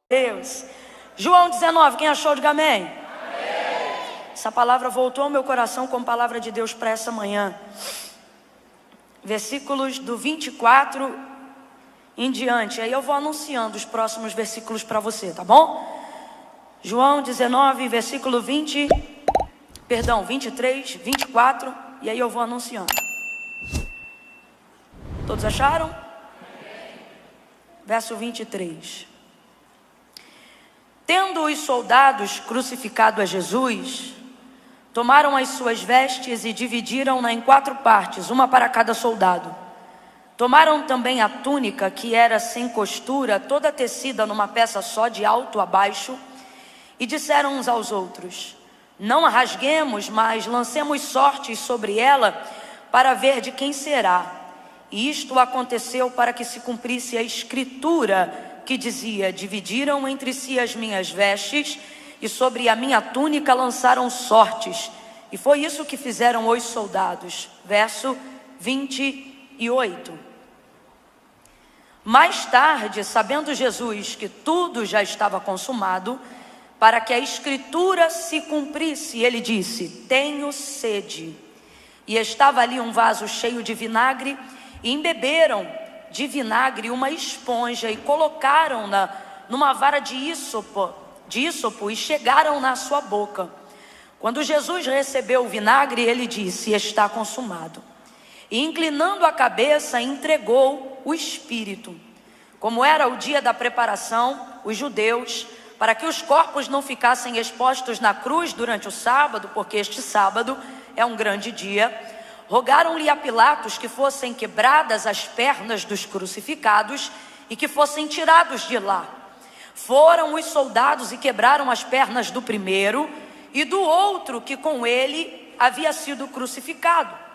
Deus. João 19, quem achou, diga amém. Amém. Essa palavra voltou ao meu coração como palavra de Deus para essa manhã. Versículos do 24 em diante. Aí eu vou anunciando os próximos versículos para você, tá bom? João 19, versículo 23, 24. E aí eu vou anunciando. Todos acharam? Verso 23. Tendo os soldados crucificado a Jesus, tomaram as suas vestes e dividiram-na em 4 partes, uma para cada soldado. Tomaram também a túnica, que era sem costura, toda tecida numa peça só, de alto a baixo, e disseram uns aos outros: não a rasguemos, mas lancemos sortes sobre ela, para ver de quem será. E isto aconteceu para que se cumprisse a escritura, que dizia: dividiram entre si as minhas vestes, e sobre a minha túnica lançaram sortes. E foi isso que fizeram os soldados. Verso 28. Mais tarde, sabendo Jesus que tudo já estava consumado, para que a escritura se cumprisse, ele disse: tenho sede. E estava ali um vaso cheio de vinagre, e embeberam de vinagre uma esponja e colocaram-na numa vara de ísopo e chegaram na sua boca. Quando Jesus recebeu o vinagre, ele disse: está consumado. E inclinando a cabeça, entregou o Espírito. Como era o dia da preparação, os judeus, para que os corpos não ficassem expostos na cruz durante o sábado, porque este sábado é um grande dia, rogaram-lhe a Pilatos que fossem quebradas as pernas dos crucificados e que fossem tirados de lá. Foram os soldados e quebraram as pernas do primeiro e do outro que com ele havia sido crucificado.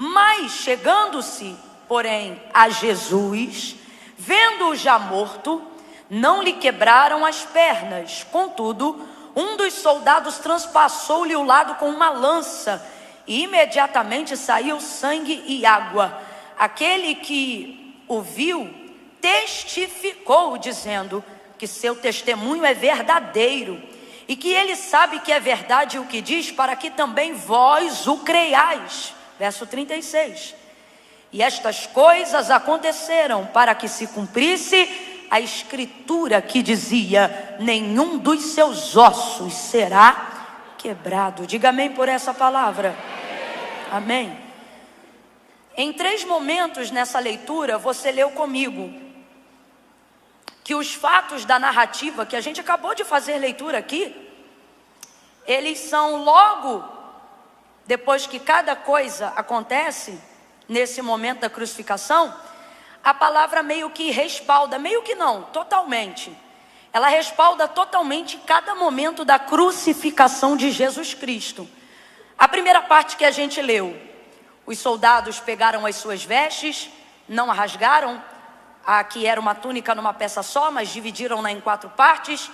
Mas chegando-se, porém, a Jesus, vendo-o já morto, não lhe quebraram as pernas. Contudo, um dos soldados transpassou-lhe o lado com uma lança, e imediatamente saiu sangue e água. Aquele que o viu testificou, dizendo que seu testemunho é verdadeiro, e que ele sabe que é verdade o que diz, para que também vós o creiais. Verso 36. E estas coisas aconteceram para que se cumprisse a escritura que dizia: nenhum dos seus ossos será quebrado. Diga amém por essa palavra. Amém. Em 3 momentos nessa leitura, você leu comigo que os fatos da narrativa que a gente acabou de fazer leitura aqui, eles são logo depois que cada coisa acontece, nesse momento da crucificação. A palavra meio que respalda, meio que não, totalmente. Ela respalda totalmente cada momento da crucificação de Jesus Cristo. A primeira parte que a gente leu: os soldados pegaram as suas vestes, não a rasgaram, a que era uma túnica numa peça só, mas dividiram-na em 4 partes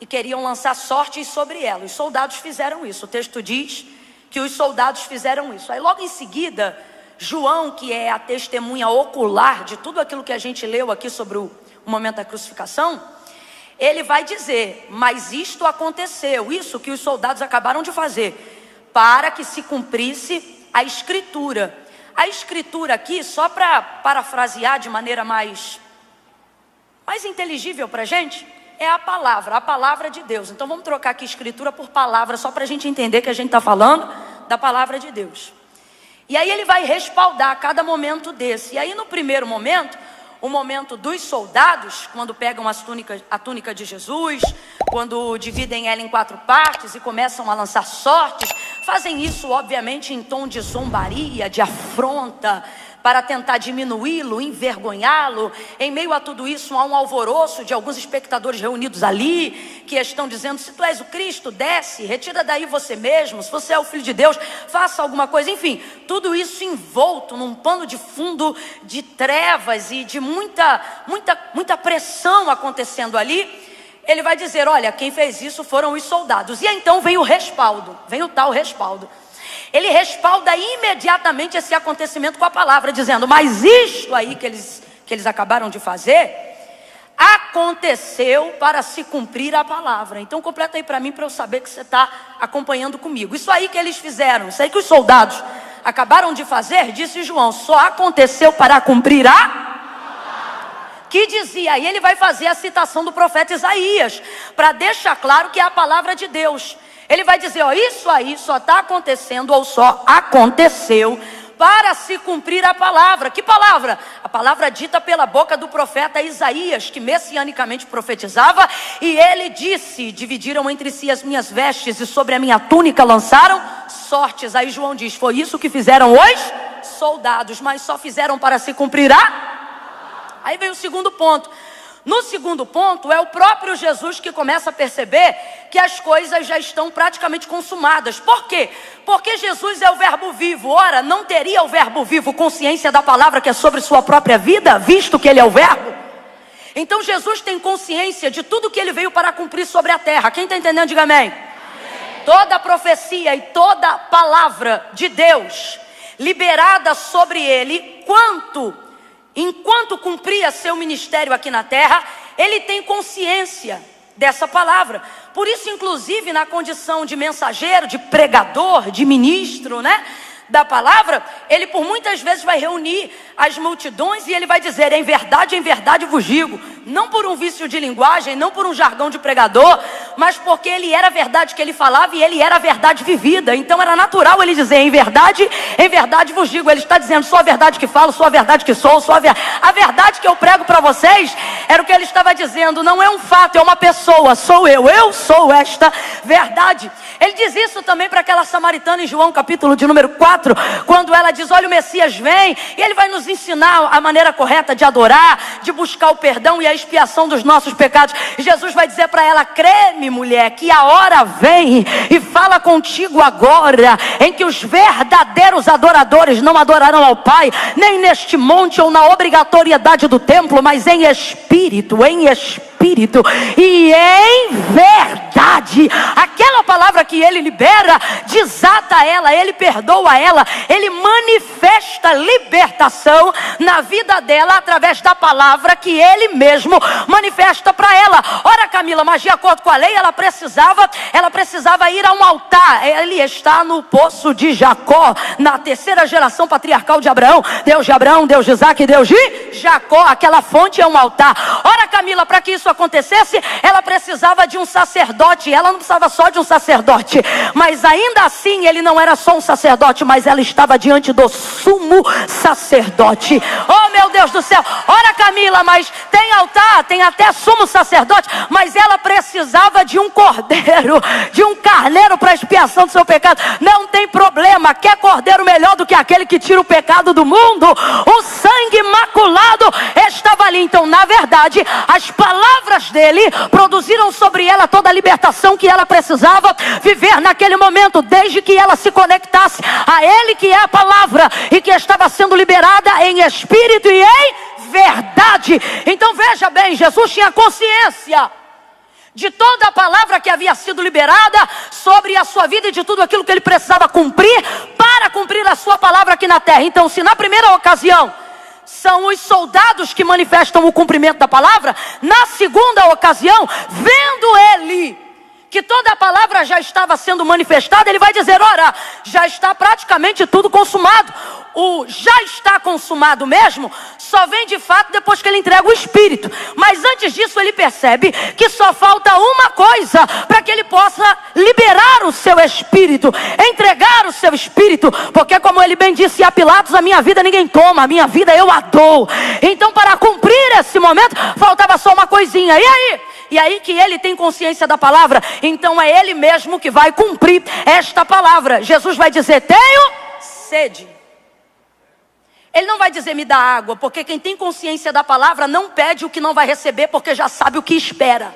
e queriam lançar sortes sobre ela. Os soldados fizeram isso. O texto diz que os soldados fizeram isso. Aí logo em seguida, João, que é a testemunha ocular de tudo aquilo que a gente leu aqui sobre o momento da crucificação, ele vai dizer: mas isto aconteceu, isso que os soldados acabaram de fazer, para que se cumprisse a escritura. A escritura aqui, só para parafrasear de maneira mais inteligível para a gente, é a palavra de Deus. Então vamos trocar aqui escritura por palavra, só para a gente entender que a gente está falando da palavra de Deus. E aí ele vai respaldar cada momento desse. E aí no primeiro momento, o momento dos soldados, quando pegam a túnica de Jesus, quando dividem ela em 4 partes e começam a lançar sortes, fazem isso obviamente em tom de zombaria, de afronta, para tentar diminuí-lo, envergonhá-lo. Em meio a tudo isso, há um alvoroço de alguns espectadores reunidos ali, que estão dizendo: se tu és o Cristo, desce, retira daí você mesmo, se você é o Filho de Deus, faça alguma coisa. Enfim, tudo isso envolto num pano de fundo de trevas e de muita pressão acontecendo ali. Ele vai dizer: olha, quem fez isso foram os soldados. E aí, então vem o respaldo, vem o tal respaldo. ele respalda imediatamente esse acontecimento com a palavra, dizendo: mas isto aí que eles acabaram de fazer, aconteceu para se cumprir a palavra. Então completa aí para mim, para eu saber que você está acompanhando comigo. Isso aí que eles fizeram, isso aí que os soldados acabaram de fazer, disse João, só aconteceu para cumprir que dizia. E ele vai fazer a citação do profeta Isaías, para deixar claro que é a palavra de Deus. Ele vai dizer, ó, isso aí só está acontecendo, ou só aconteceu para se cumprir a palavra. Que palavra? A palavra dita pela boca do profeta Isaías, que messianicamente profetizava. E ele disse, dividiram entre si as minhas vestes e sobre a minha túnica lançaram sortes. Aí João diz, foi isso que fizeram os soldados, mas só fizeram para se cumprir Aí vem o segundo ponto. No segundo ponto, é o próprio Jesus que começa a perceber que as coisas já estão praticamente consumadas. Por quê? Porque Jesus é o verbo vivo. Ora, não teria o verbo vivo consciência da palavra que é sobre sua própria vida, visto que ele é o verbo? Então Jesus tem consciência de tudo que ele veio para cumprir sobre a terra. Quem está entendendo, diga amém. Amém. Toda profecia e toda palavra de Deus liberada sobre ele, enquanto cumpria seu ministério aqui na terra, ele tem consciência dessa palavra. Por isso, inclusive, na condição de mensageiro, de pregador, de ministro, da palavra, ele por muitas vezes vai reunir as multidões e ele vai dizer, em verdade vos digo. Não por um vício de linguagem, não por um jargão de pregador, mas porque ele era a verdade que ele falava e ele era a verdade vivida. Então era natural ele dizer, em verdade vos digo. Ele está dizendo, sou a verdade que falo, sou a verdade que sou, a verdade que eu prego para vocês. Era o que ele estava dizendo, não é um fato, é uma pessoa, sou eu sou esta verdade. Ele diz isso também para aquela samaritana em João capítulo de número 4, quando ela diz, olha, o Messias vem, e ele vai nos ensinar a maneira correta de adorar, de buscar o perdão e a expiação dos nossos pecados. E Jesus vai dizer para ela, crê-me, mulher, que a hora vem e fala contigo agora, em que os verdadeiros adoradores não adorarão ao Pai, nem neste monte ou na obrigatoriedade do templo, mas em espírito e em verdade. Aquela palavra que ele libera, desata ela, ele perdoa ela, ele manifesta libertação na vida dela através da palavra que ele mesmo manifesta para ela. Ora, Camila, mas de acordo com a lei ela precisava ir a um altar. Ele está no poço de Jacó, na terceira geração patriarcal de Abraão. Deus de Abraão, Deus de Isaac, Deus de Jacó. Aquela fonte é um altar. Ora, Camila, para que isso acontecesse, ela precisava de um sacerdote. Ela não precisava só de um sacerdote, mas ainda assim ele não era só um sacerdote, mas ela estava diante do sumo sacerdote. Oh, meu Deus do céu. Ora, Camila, mas tem altar, tem até sumo sacerdote, mas ela precisava de um cordeiro, de um carneiro para expiação do seu pecado. Não tem problema, quer cordeiro melhor do que aquele que tira o pecado do mundo? O sangue imaculado estava ali. Então, na verdade, as palavras dele produziram sobre ela toda a libertação que ela precisava viver naquele momento, desde que ela se conectasse a ele, que é a palavra, e que estava sendo liberada em espírito e em verdade. Então veja bem, Jesus tinha consciência de toda a palavra que havia sido liberada sobre a sua vida e de tudo aquilo que ele precisava cumprir para cumprir a sua palavra aqui na terra. Então, se na primeira ocasião são os soldados que manifestam o cumprimento da palavra, na segunda ocasião, vendo ele que toda a palavra já estava sendo manifestada, ele vai dizer, ora, já está praticamente tudo consumado. O já está consumado mesmo só vem de fato depois que ele entrega o Espírito. Mas antes disso ele percebe que só falta uma coisa para que ele possa liberar o seu Espírito, entregar o seu Espírito. Porque como ele bem disse a Pilatos, a minha vida ninguém toma, a minha vida eu a dou. Então para cumprir esse momento faltava só uma coisinha. E aí que ele tem consciência da palavra, então é ele mesmo que vai cumprir esta palavra. Jesus vai dizer, tenho sede. Ele não vai dizer, me dá água, porque quem tem consciência da palavra não pede o que não vai receber, porque já sabe o que espera.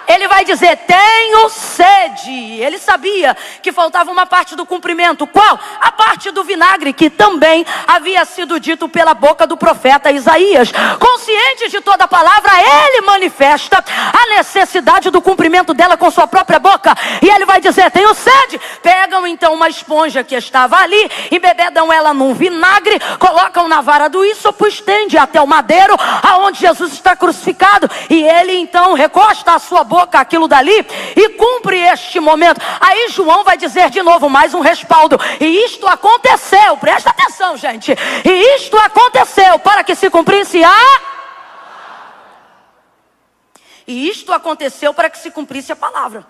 ele vai dizer: tenho sede. Ele sabia que faltava uma parte do cumprimento. Qual? A parte do vinagre, que também havia sido dito pela boca do profeta Isaías. Consciente de toda a palavra, ele manifesta a necessidade do cumprimento dela com sua própria boca. E ele vai dizer: tenho sede. Pegam então uma esponja que estava ali, embebedam ela num vinagre, colocam na vara do ísopo, estende até o madeiro aonde Jesus está crucificado, e ele então recosta a sua boca aquilo dali e cumpre este momento. Aí João vai dizer de novo, mais um respaldo: e isto aconteceu, presta atenção, gente, e isto aconteceu para que se cumprisse E isto aconteceu para que se cumprisse a palavra.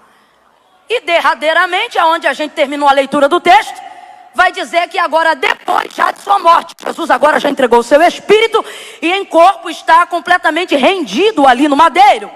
E derradeiramente, aonde a gente terminou a leitura do texto, vai dizer que agora, depois já de sua morte, Jesus agora já entregou o seu espírito e em corpo está completamente rendido ali no madeiro.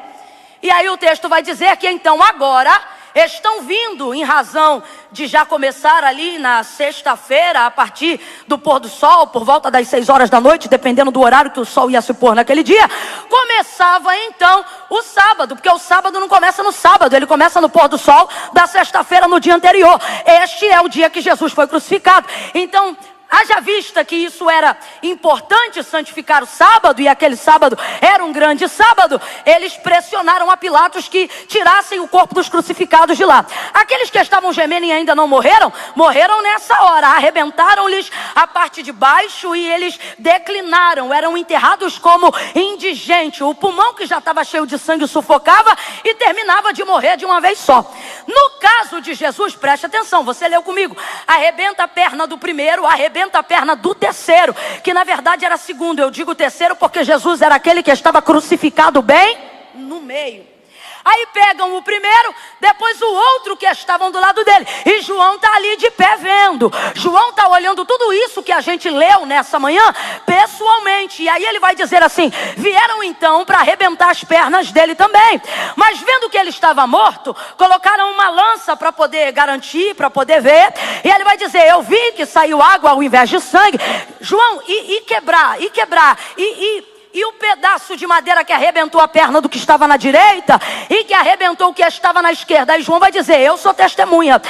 E aí o texto vai dizer que então agora estão vindo, em razão de já começar ali na sexta-feira, a partir do pôr do sol, por volta das 6 horas da noite, dependendo do horário que o sol ia se pôr naquele dia, começava então o sábado, porque o sábado não começa no sábado, ele começa no pôr do sol da sexta-feira, no dia anterior. Este é o dia que Jesus foi crucificado. Então, haja vista que isso era importante, santificar o sábado, e aquele sábado era um grande sábado, eles pressionaram a Pilatos que tirassem o corpo dos crucificados de lá. Aqueles que estavam gemendo e ainda não morreram, morreram nessa hora, arrebentaram-lhes a parte de baixo e eles declinaram, eram enterrados como indigentes. O pulmão que já estava cheio de sangue sufocava e terminava de morrer de uma vez só. No caso de Jesus, preste atenção, você leu comigo, arrebenta a perna do primeiro, arrebenta a perna do terceiro, que na verdade era segundo. Eu digo terceiro porque Jesus era aquele que estava crucificado bem no meio. Aí pegam o primeiro, depois o outro que estavam do lado dele, e João está ali de pé vendo. João está olhando tudo isso que a gente leu nessa manhã pessoalmente. E aí ele vai dizer assim: vieram então para arrebentar as pernas dele também, mas vendo que ele estava morto, colocaram uma lança para poder garantir, para poder ver. E ele vai dizer: eu vi que saiu água ao invés de sangue. João, e quebrar, e o pedaço de madeira que arrebentou a perna do que estava na direita e que arrebentou o que estava na esquerda. Aí João vai dizer: eu sou testemunha,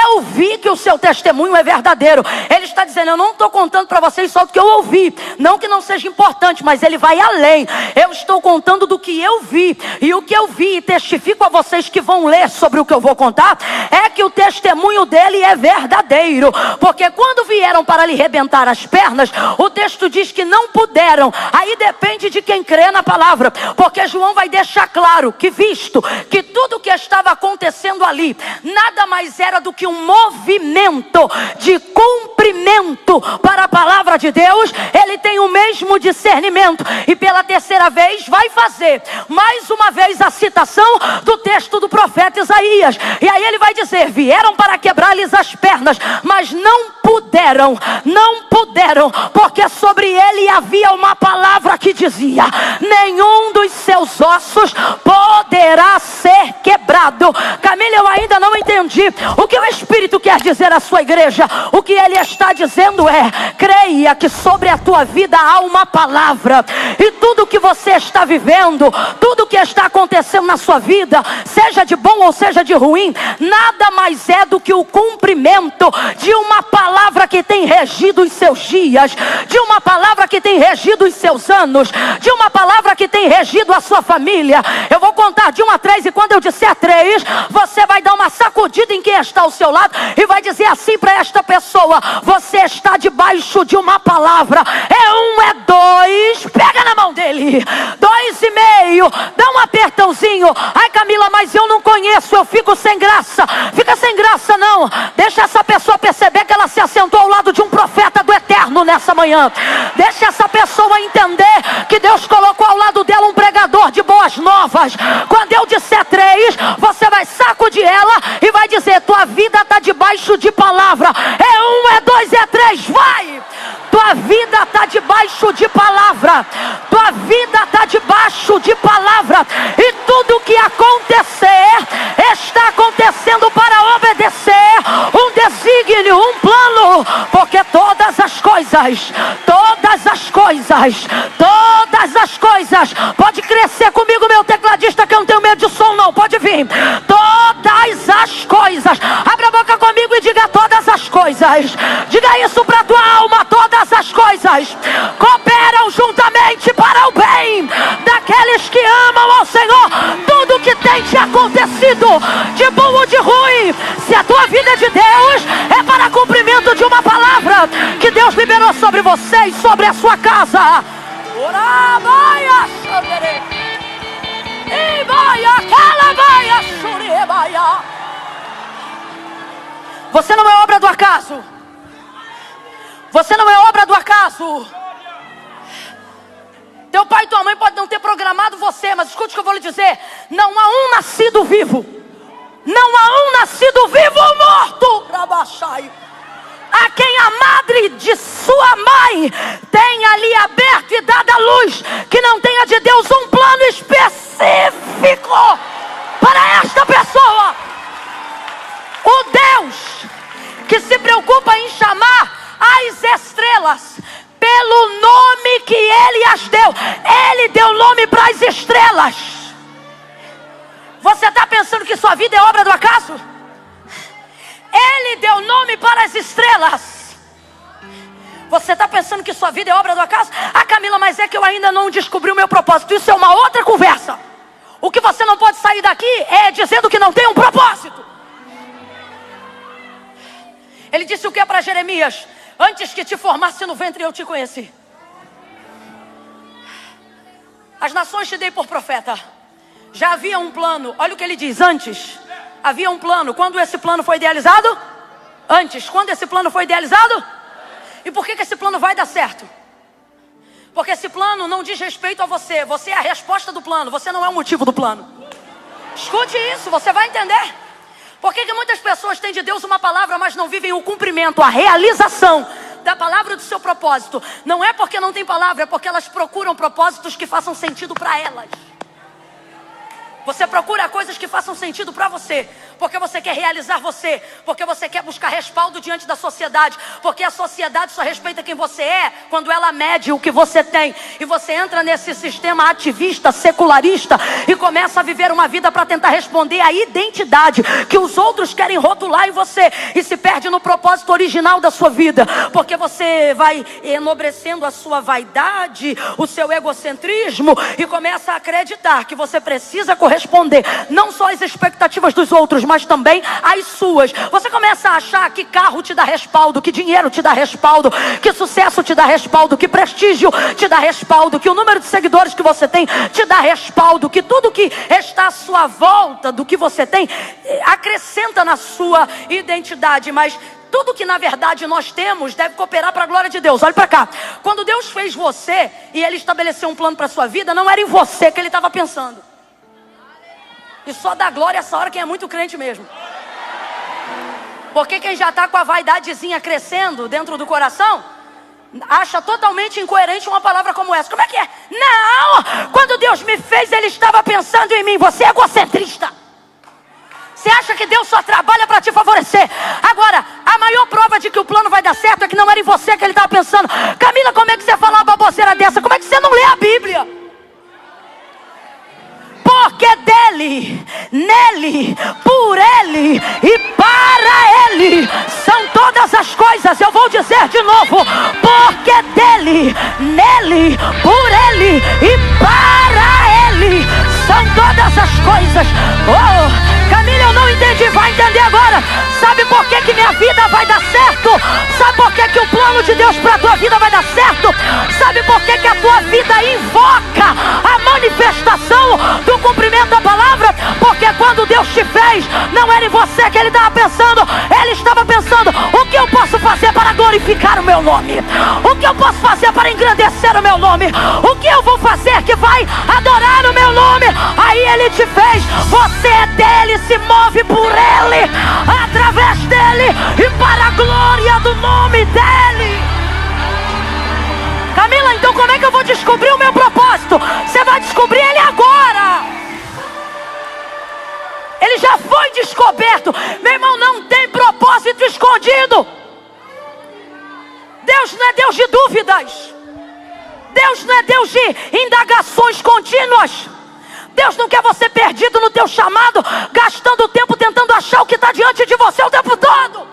eu vi que o seu testemunho é verdadeiro. Ele está dizendo: eu não estou contando para vocês só do que eu ouvi, não que não seja importante, mas ele vai além. Eu estou contando do que eu vi, e o que eu vi, e testifico a vocês que vão ler sobre o que eu vou contar, é que o testemunho dele é verdadeiro. Porque quando vieram para lhe arrebentar as pernas, o texto diz que não puderam. Aí depende de quem crê na palavra, porque João vai deixar claro que, visto que tudo que estava acontecendo ali nada mais era do que um movimento de cumprimento para a palavra de Deus, ele tem o mesmo discernimento, e pela terceira vez vai fazer mais uma vez a citação do texto do profeta Isaías. E aí ele vai dizer: vieram para quebrar-lhes as pernas, mas não puderam, porque sobre ele havia uma palavra que dizia: nenhum dos seus ossos poderá ser quebrado. Camila, eu ainda não entendi o que o Espírito quer dizer à sua igreja. O que ele está dizendo é: creia que sobre a tua vida há uma palavra, e tudo que você está vivendo, tudo que está acontecendo na sua vida, seja de bom ou seja de ruim, nada mais é do que o cumprimento de uma palavra que tem regido os seus dias, de uma palavra que tem regido os seus anos, de uma palavra que tem regido a sua família. Eu vou contar de 1 a 3, e quando eu disser 3, você vai dar uma sacudida em quem está ao seu lado e vai dizer assim para esta pessoa: você está debaixo de uma palavra. É 1, é 2, pega na mão dele. 2,5, dá um apertãozinho. Ai, Camila, mas eu não conheço, eu fico sem graça. Fica sem graça não, deixa essa pessoa perceber que ela se assentou ao lado de um profeta do eterno nessa manhã. Deixa essa pessoa entender que Deus colocou ao lado dela um pregador de boas novas. Quando eu disser 3, você vai sacudir ela e vai dizer: tua vida está debaixo de palavra. É 1, é 2, é 3, vai! Tua vida está debaixo de palavra. Tua vida está debaixo de palavra. E tudo que acontecer está acontecendo para obedecer um desígnio, um plano. Porque todas as coisas, pode crescer comigo, meu tecladista, que eu não tenho medo de som não, pode vir. vir. Todas as coisas. Abra a boca comigo e diga todas as coisas. Diga isso para a tua alma. Todas as coisas cooperam juntamente para o bem daqueles que amam ao Senhor. Tudo que tem te acontecido, de bom ou de ruim, se a tua vida é de Deus, é para cumprimento de uma palavra que Deus liberou sobre você e sobre a sua casa. Você não é obra do acaso. Você não é obra do acaso. Teu pai e tua mãe podem não ter programado você, mas escute o que eu vou lhe dizer. Não há um nascido vivo. Não há um nascido vivo ou morto. A quem a madre de sua mãe tenha ali aberto e dado a luz, que não tenha de Deus um plano específico para esta pessoa. O Deus que se preocupa em chamar as estrelas pelo nome que Ele as deu. Ele deu nome para as estrelas. Você está pensando que sua vida é obra do acaso? Ele deu nome para as estrelas. Você está pensando que sua vida é obra do acaso? Ah, Camila, mas é que eu ainda não descobri o meu propósito. Isso é uma outra conversa. O que você não pode sair daqui é dizendo que não tem um propósito. Ele disse o que para Jeremias? Antes que te formasse no ventre eu te conheci. As nações te dei por profeta. Já havia um plano. Olha o que ele diz. Antes havia um plano. Quando esse plano foi idealizado? Antes. Quando esse plano foi idealizado? E por que esse plano vai dar certo? Porque esse plano não diz respeito a você. Você é a resposta do plano. Você não é o motivo do plano. Escute isso, você vai entender. Por que muitas pessoas têm de Deus uma palavra, mas não vivem o cumprimento, a realização da palavra do seu propósito? Não é porque não tem palavra, é porque elas procuram propósitos que façam sentido para elas. Você procura coisas que façam sentido para você, porque você quer realizar você, porque você quer buscar respaldo diante da sociedade, porque a sociedade só respeita quem você é quando ela mede o que você tem. E você entra nesse sistema ativista, secularista e começa a viver uma vida para tentar responder à identidade que os outros querem rotular em você, e se perde no propósito original da sua vida, porque você vai enobrecendo a sua vaidade, o seu egocentrismo, e começa a acreditar que você precisa corresponder não só às expectativas dos outros, mas também às suas. Você começa a achar que carro te dá respaldo, que dinheiro te dá respaldo, que sucesso te dá respaldo, que prestígio te dá respaldo, que o número de seguidores que você tem te dá respaldo, que tudo que está à sua volta do que você tem acrescenta na sua identidade. Mas tudo que na verdade nós temos deve cooperar para a glória de Deus. Olha para cá. Quando Deus fez você e Ele estabeleceu um plano para a sua vida, não era em você que Ele estava pensando. E só dá glória essa hora quem é muito crente mesmo. Porque quem já está com a vaidadezinha crescendo dentro do coração, acha totalmente incoerente uma palavra como essa. Como é que é? Não! Quando Deus me fez, Ele estava pensando em mim. Você é egocentrista. Você acha que Deus só trabalha para te favorecer. Agora, a maior prova de que o plano vai dar certo é que não era em você que Ele estava pensando. Camila, como é que você fala uma baboseira dessa? Como é que você não lê a Bíblia? Porque dele, nele, por ele e para ele são todas as coisas. Eu vou dizer de novo. Porque dele, nele, por ele e para ele são todas as coisas. Oh, Camila, eu não entendi. Vai entender agora. Sabe por que minha vida vai dar certo? Sabe por que o plano de Deus para a tua vida vai dar certo? Sabe por que a tua vida invoca a manifestação do cumprimento da palavra? Porque quando Deus te fez, não era em você que Ele estava pensando. Ele estava pensando: o que eu posso fazer para glorificar o meu nome? O que eu posso fazer para engrandecer o meu nome? O que eu vou fazer que vai adorar o meu nome? Aí Ele te fez. Você é dele, se move por Ele, através dele e para a glória do nome dele. Camila, então como é que eu vou descobrir o meu propósito? Você vai descobrir ele agora. Ele já foi descoberto. Meu irmão, não tem propósito escondido. Deus não é Deus de dúvidas. Deus não é Deus de indagações contínuas. Deus não quer você perdido no teu chamado, gastando tempo tentando achar o que está diante de você o tempo todo.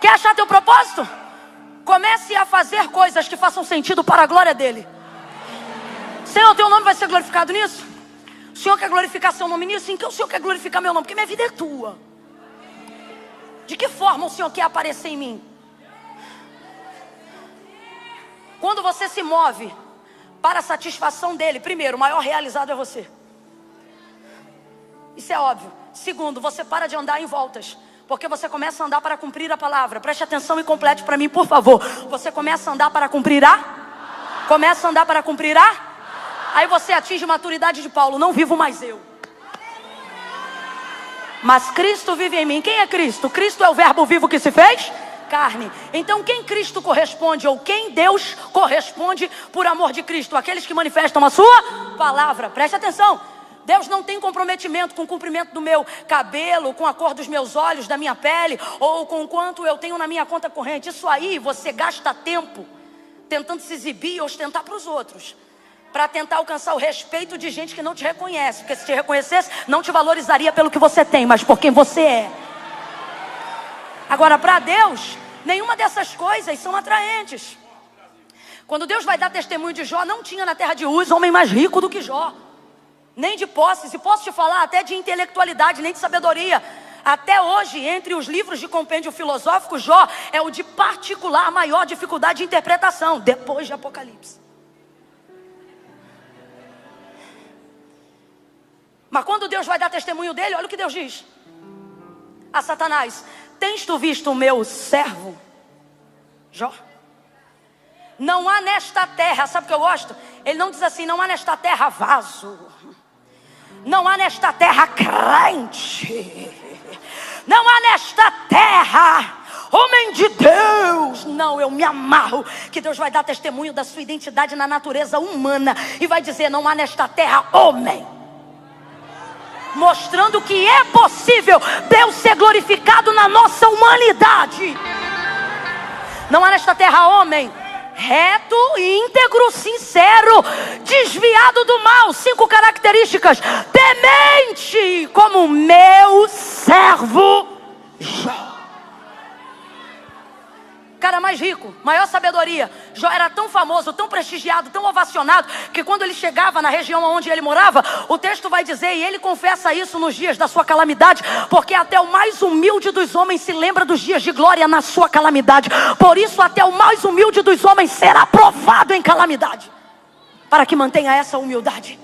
Quer achar teu propósito? Comece a fazer coisas que façam sentido para a glória dele. Senhor, teu nome vai ser glorificado nisso? O Senhor quer glorificar seu nome nisso? Em que o Senhor quer glorificar meu nome? Porque minha vida é tua. De que forma o Senhor quer aparecer em mim? Quando você se move para a satisfação dele, primeiro, o maior realizado é você. Isso é óbvio. Segundo, você para de andar em voltas, porque você começa a andar para cumprir a palavra. Preste atenção e complete para mim, por favor. Você começa a andar para cumprir Começa a andar para cumprir Aí você atinge a maturidade de Paulo. Não vivo mais eu, mas Cristo vive em mim. Quem é Cristo? Cristo é o verbo vivo que se fez carne. Então quem Cristo corresponde, ou quem Deus corresponde por amor de Cristo? Aqueles que manifestam a sua palavra. Preste atenção. Deus não tem comprometimento com o comprimento do meu cabelo, com a cor dos meus olhos, da minha pele, ou com quanto eu tenho na minha conta corrente. Isso aí você gasta tempo tentando se exibir e ostentar para os outros, para tentar alcançar o respeito de gente que não te reconhece. Porque se te reconhecesse, não te valorizaria pelo que você tem, mas por quem você é. Agora, para Deus, nenhuma dessas coisas são atraentes. Quando Deus vai dar testemunho de Jó, não tinha na terra de Uz homem mais rico do que Jó, nem de posses, e posso te falar até de intelectualidade, nem de sabedoria. Até hoje, entre os livros de compêndio filosófico, Jó é o de particular maior dificuldade de interpretação, depois de Apocalipse. Mas quando Deus vai dar testemunho dele, olha o que Deus diz a Satanás: tens tu visto o meu servo Jó? Não há nesta terra, sabe o que eu gosto? Ele não diz assim: não há nesta terra vaso, não há nesta terra crente, não há nesta terra homem de Deus. Não, eu me amarro que Deus vai dar testemunho da sua identidade na natureza humana e vai dizer: não há nesta terra homem, mostrando que é possível Deus ser glorificado na nossa humanidade. Não há nesta terra homem reto, íntegro, sincero, desviado do mal. 5 características: temente como meu servo Jó. Cara mais rico, maior sabedoria. Jó era tão famoso, tão prestigiado, tão ovacionado, que quando ele chegava na região onde ele morava, o texto vai dizer, e ele confessa isso nos dias da sua calamidade, porque até o mais humilde dos homens se lembra dos dias de glória na sua calamidade. Por isso até o mais humilde dos homens será provado em calamidade, para que mantenha essa humildade.